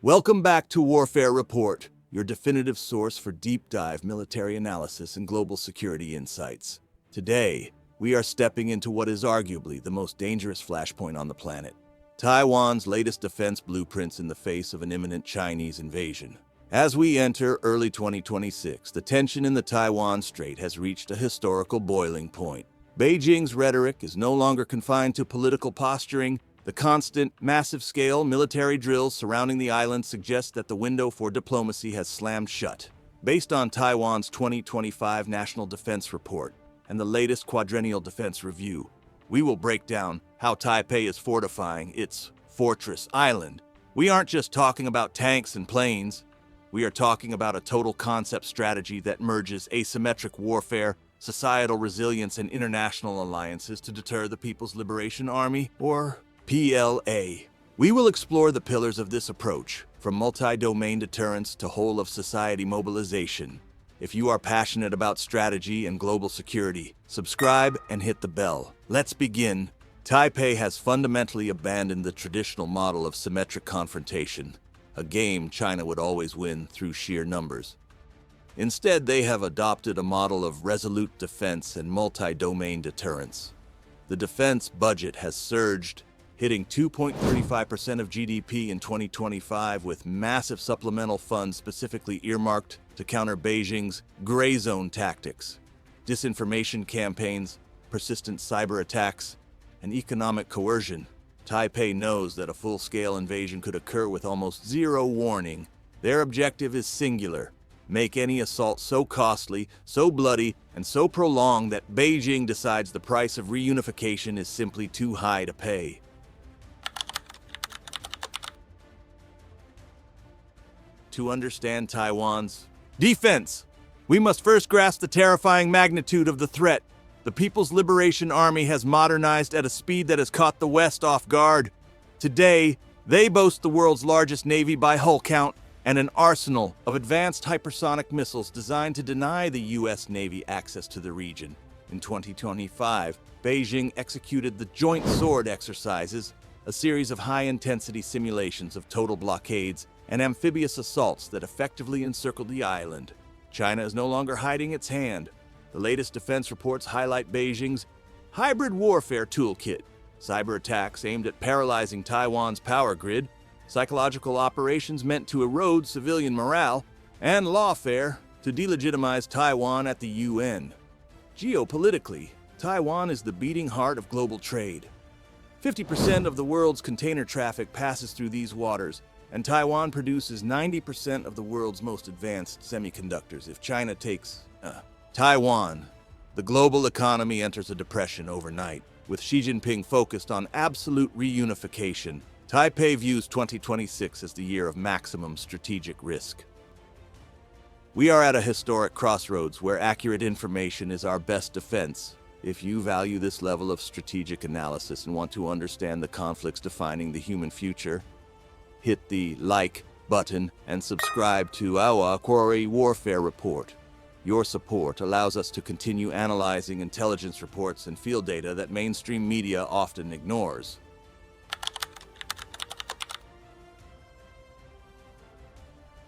Welcome back to Warfare Report, your definitive source for deep dive military analysis and global security insights. Today, we are stepping into what is arguably the most dangerous flashpoint on the planet, Taiwan's latest defense blueprints in the face of an imminent Chinese invasion. As we enter early 2026, the tension in the Taiwan Strait has reached a historical boiling point. Beijing's rhetoric is no longer confined to political posturing. The constant, massive-scale military drills surrounding the island suggest that the window for diplomacy has slammed shut. Based on Taiwan's 2025 National Defense Report and the latest Quadrennial Defense Review, we will break down how Taipei is fortifying its fortress island. We aren't just talking about tanks and planes. We are talking about a total concept strategy that merges asymmetric warfare, societal resilience, and international alliances to deter the People's Liberation Army, or PLA. We will explore the pillars of this approach, from multi-domain deterrence to whole-of-society mobilization. If you are passionate about strategy and global security, subscribe and hit the bell. Let's begin. Taipei has fundamentally abandoned the traditional model of symmetric confrontation, a game China would always win through sheer numbers. Instead, they have adopted a model of resolute defense and multi-domain deterrence. The defense budget has surged, hitting 2.35% of GDP in 2025, with massive supplemental funds specifically earmarked to counter Beijing's gray zone tactics, disinformation campaigns, persistent cyber attacks, and economic coercion. Taipei knows that a full-scale invasion could occur with almost zero warning. Their objective is singular: make any assault so costly, so bloody, and so prolonged that Beijing decides the price of reunification is simply too high to pay. To understand Taiwan's defense, we must first grasp the terrifying magnitude of the threat. The People's Liberation Army has modernized at a speed that has caught the West off guard. Today, they boast the world's largest navy by hull count and an arsenal of advanced hypersonic missiles designed to deny the U.S. Navy access to the region. In 2025, Beijing executed the Joint Sword exercises, a series of high-intensity simulations of total blockades and amphibious assaults that effectively encircled the island. China is no longer hiding its hand. The latest defense reports highlight Beijing's hybrid warfare toolkit: cyber attacks aimed at paralyzing Taiwan's power grid, psychological operations meant to erode civilian morale, and lawfare to delegitimize Taiwan at the UN. Geopolitically, Taiwan is the beating heart of global trade. 50% of the world's container traffic passes through these waters, and Taiwan produces 90% of the world's most advanced semiconductors. If China takes Taiwan, the global economy enters a depression overnight. With Xi Jinping focused on absolute reunification, Taipei views 2026 as the year of maximum strategic risk. We are at a historic crossroads where accurate information is our best defense. If you value this level of strategic analysis and want to understand the conflicts defining the human future, hit the like button and subscribe to our Warfare Report. Your support allows us to continue analyzing intelligence reports and field data that mainstream media often ignores.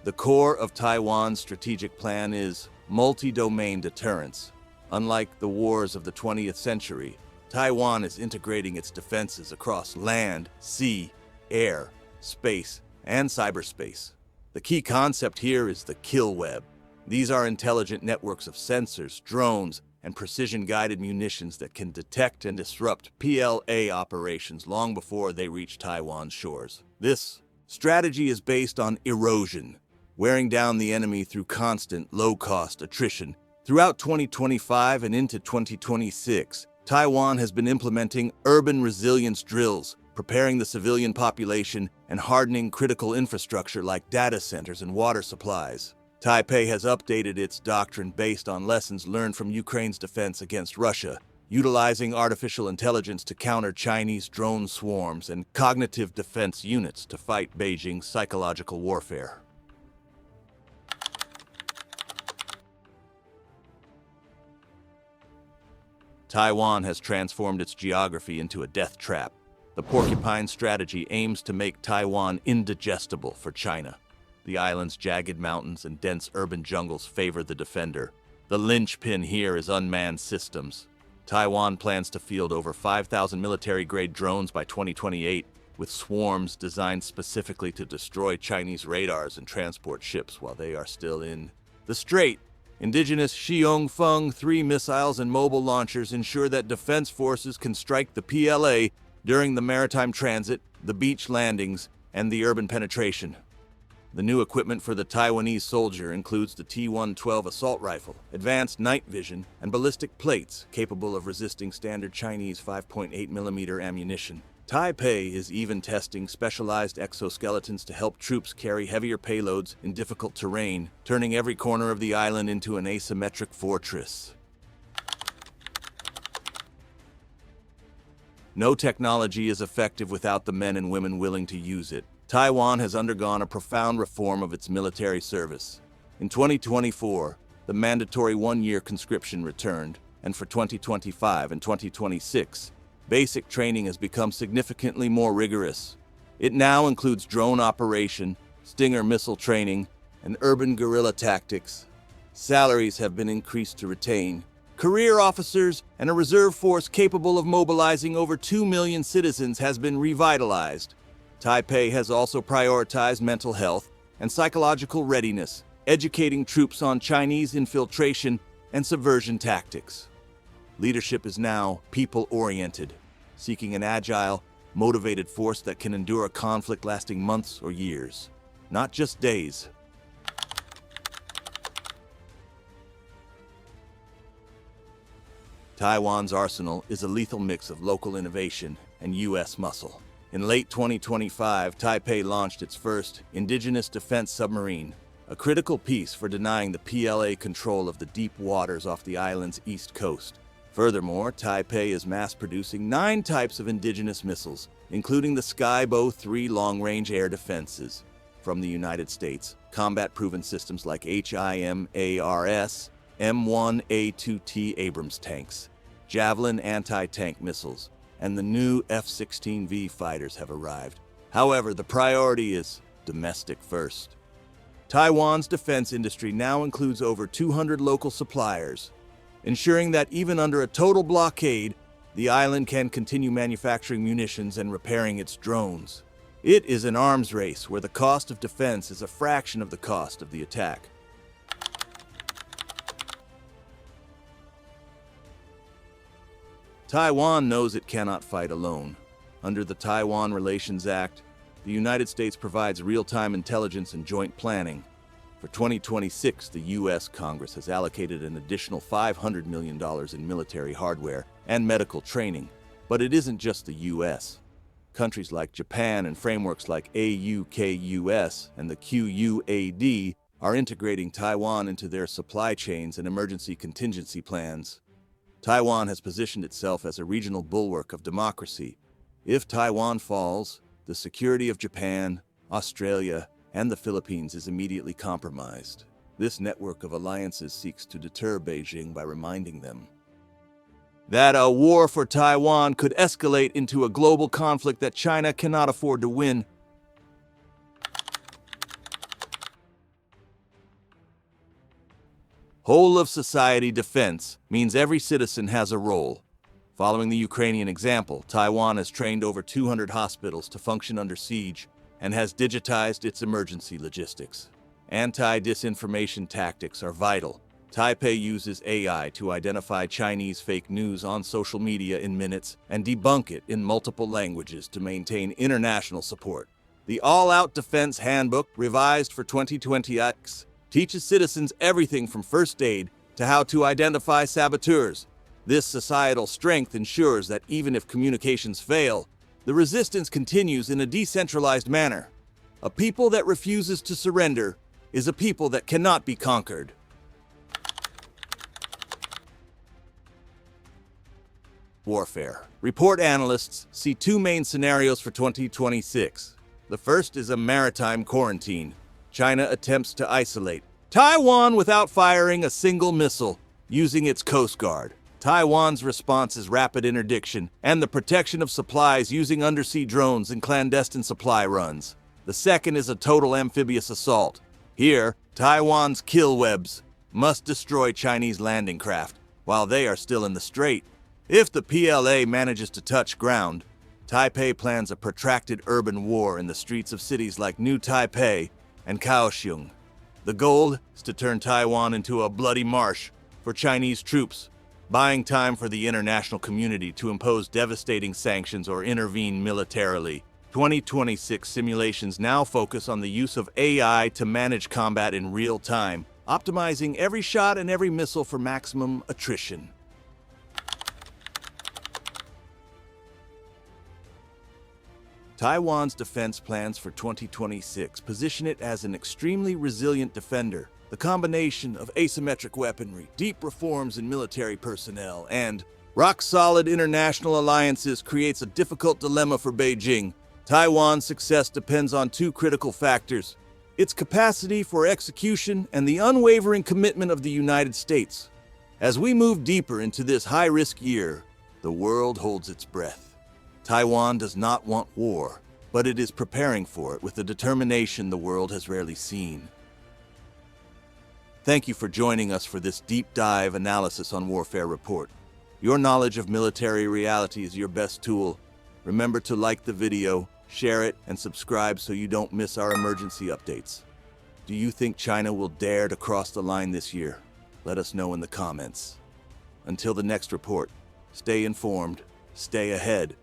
The core of Taiwan's strategic plan is multi-domain deterrence. Unlike the wars of the 20th century, Taiwan is integrating its defenses across land, sea, air, space, and cyberspace. The key concept here is the kill web. These are intelligent networks of sensors, drones, and precision-guided munitions that can detect and disrupt PLA operations long before they reach Taiwan's shores. This strategy is based on erosion, wearing down the enemy through constant, low-cost attrition. Throughout 2025 and into 2026, Taiwan has been implementing urban resilience drills, preparing the civilian population and hardening critical infrastructure like data centers and water supplies. Taipei has updated its doctrine based on lessons learned from Ukraine's defense against Russia, utilizing artificial intelligence to counter Chinese drone swarms and cognitive defense units to fight Beijing's psychological warfare. Taiwan has transformed its geography into a death trap. The Porcupine Strategy aims to make Taiwan indigestible for China. The island's jagged mountains and dense urban jungles favor the defender. The linchpin here is unmanned systems. Taiwan plans to field over 5,000 military-grade drones by 2028, with swarms designed specifically to destroy Chinese radars and transport ships while they are still in the strait. Indigenous Xiongfeng 3 missiles and mobile launchers ensure that defense forces can strike the PLA during the maritime transit, the beach landings, and the urban penetration. The new equipment for the Taiwanese soldier includes the T-112 assault rifle, advanced night vision, and ballistic plates capable of resisting standard Chinese 5.8mm ammunition. Taipei is even testing specialized exoskeletons to help troops carry heavier payloads in difficult terrain, turning every corner of the island into an asymmetric fortress. No technology is effective without the men and women willing to use it. Taiwan has undergone a profound reform of its military service. In 2024, the mandatory one-year conscription returned, and for 2025 and 2026, basic training has become significantly more rigorous. It now includes drone operation, Stinger missile training, and urban guerrilla tactics. Salaries have been increased to retain career officers, and a reserve force capable of mobilizing over 2 million citizens has been revitalized. Taipei has also prioritized mental health and psychological readiness, educating troops on Chinese infiltration and subversion tactics. Leadership is now people-oriented, seeking an agile, motivated force that can endure a conflict lasting months or years, not just days. Taiwan's arsenal is a lethal mix of local innovation and U.S. muscle. In late 2025, Taipei launched its first indigenous defense submarine, a critical piece for denying the PLA control of the deep waters off the island's east coast. Furthermore, Taipei is mass-producing 9 types of indigenous missiles, including the Skybow 3 long-range air defenses. From the United States, combat-proven systems like HIMARS, M1A2T Abrams tanks, Javelin anti-tank missiles, and the new F-16V fighters have arrived. However, the priority is domestic first. Taiwan's defense industry now includes over 200 local suppliers, ensuring that even under a total blockade, the island can continue manufacturing munitions and repairing its drones. It is an arms race where the cost of defense is a fraction of the cost of the attack. Taiwan knows it cannot fight alone. Under the Taiwan Relations Act, the United States provides real-time intelligence and joint planning. For 2026, the U.S. Congress has allocated an additional $500 million in military hardware and medical training. But it isn't just the U.S. Countries like Japan and frameworks like AUKUS and the QUAD are integrating Taiwan into their supply chains and emergency contingency plans. Taiwan has positioned itself as a regional bulwark of democracy. If Taiwan falls, the security of Japan, Australia, and the Philippines is immediately compromised. This network of alliances seeks to deter Beijing by reminding them that a war for Taiwan could escalate into a global conflict that China cannot afford to win. Whole-of-society defense means every citizen has a role. Following the Ukrainian example, Taiwan has trained over 200 hospitals to function under siege and has digitized its emergency logistics. Anti-disinformation tactics are vital. Taipei uses AI to identify Chinese fake news on social media in minutes and debunk it in multiple languages to maintain international support. The All-Out Defense Handbook, revised for 2020X, teaches citizens everything from first aid to how to identify saboteurs. This societal strength ensures that even if communications fail, the resistance continues in a decentralized manner. A people that refuses to surrender is a people that cannot be conquered. Warfare. Report analysts see 2 main scenarios for 2026. The first is a maritime quarantine. China attempts to isolate Taiwan without firing a single missile, using its Coast Guard. Taiwan's response is rapid interdiction and the protection of supplies using undersea drones and clandestine supply runs. The second is a total amphibious assault. Here, Taiwan's kill webs must destroy Chinese landing craft while they are still in the strait. If the PLA manages to touch ground, Taipei plans a protracted urban war in the streets of cities like New Taipei and Kaohsiung. The goal is to turn Taiwan into a bloody marsh for Chinese troops, buying time for the international community to impose devastating sanctions or intervene militarily. 2026 simulations now focus on the use of AI to manage combat in real time, optimizing every shot and every missile for maximum attrition. Taiwan's defense plans for 2026 position it as an extremely resilient defender. The combination of asymmetric weaponry, deep reforms in military personnel, and rock-solid international alliances creates a difficult dilemma for Beijing. Taiwan's success depends on two critical factors: its capacity for execution and the unwavering commitment of the United States. As we move deeper into this high-risk year, the world holds its breath. Taiwan does not want war, but it is preparing for it with a determination the world has rarely seen. Thank you for joining us for this deep dive analysis on Warfare Report. Your knowledge of military reality is your best tool. Remember to like the video, share it, and subscribe so you don't miss our emergency updates. Do you think China will dare to cross the line this year? Let us know in the comments. Until the next report, stay informed, stay ahead,